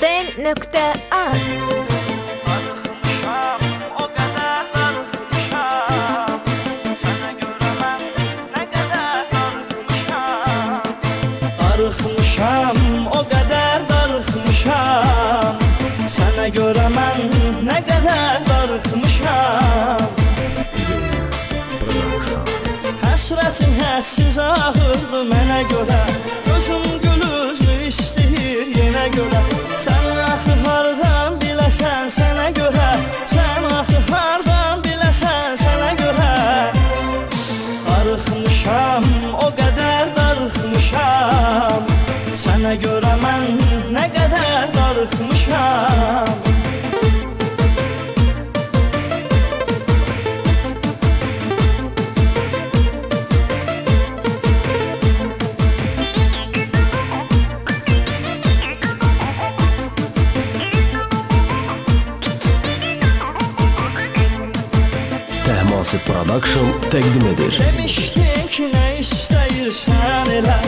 Den.az Darıxmışam, o qədər darıxmışam. Sənə görə mən nə qədər darıxmışam. Darıxmışam, o qədər darıxmışam. Sənə görə mən nə qədər darıxmışam. Həsrətin hədsiz ağırdı mənə görə. Gözüm gülüzlü istəyir yenə görə. Sən axı hardan biləsən sənə görə. Sən axı hardan biləsən sənə görə. Darıxmışam, o qədər darıxmışam. Sənə görə mən nə qədər darıxmışam. Təhmasib Production təqdim edir. Demişdin ki nə istəyirsən elə.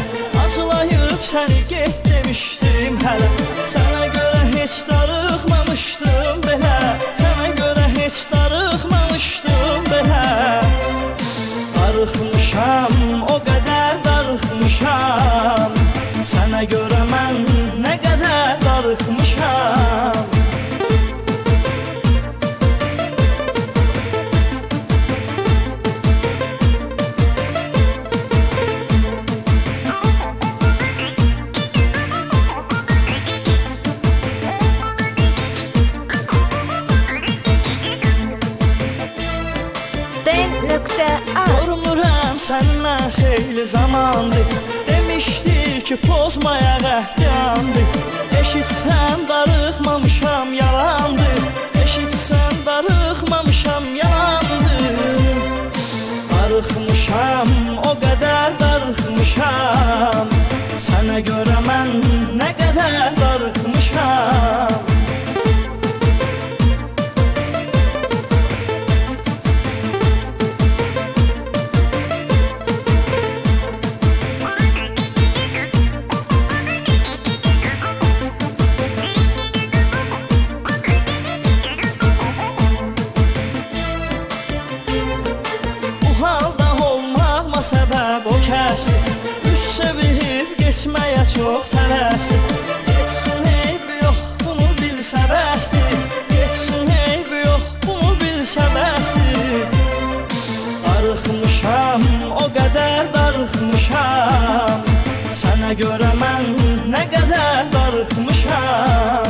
Acılayıb səni get demişdim hələ. Sənə görə heç darıxmamışdım belə. Sənə görə heç darıxmamışdım belə. Darıxmışam, o qədər darıxmışam. Sənə görə mən nə qədər darıxmışam. Den.az Görmürəm səndən xeyli zamandır. Demişdi ki pozmaya qəhdiyandır. Eşitsən darıxmamışam yalandır. Eşitsən darıxmamışam yalandır. Darıxmışam, o qədər darıxmışam. Sənə görə mən nə qədər darıxmışam. Səbəb o kəsdi. Üstə bilib geçməyə çox tələsdi. Geçsin eyb yox, bunu bilsə bəsdi. Geçsin eyb yox, bunu bilsə bəsdi. Darıxmışam, o qədər darıxmışam. Sənə görə mən nə qədər darıxmışam.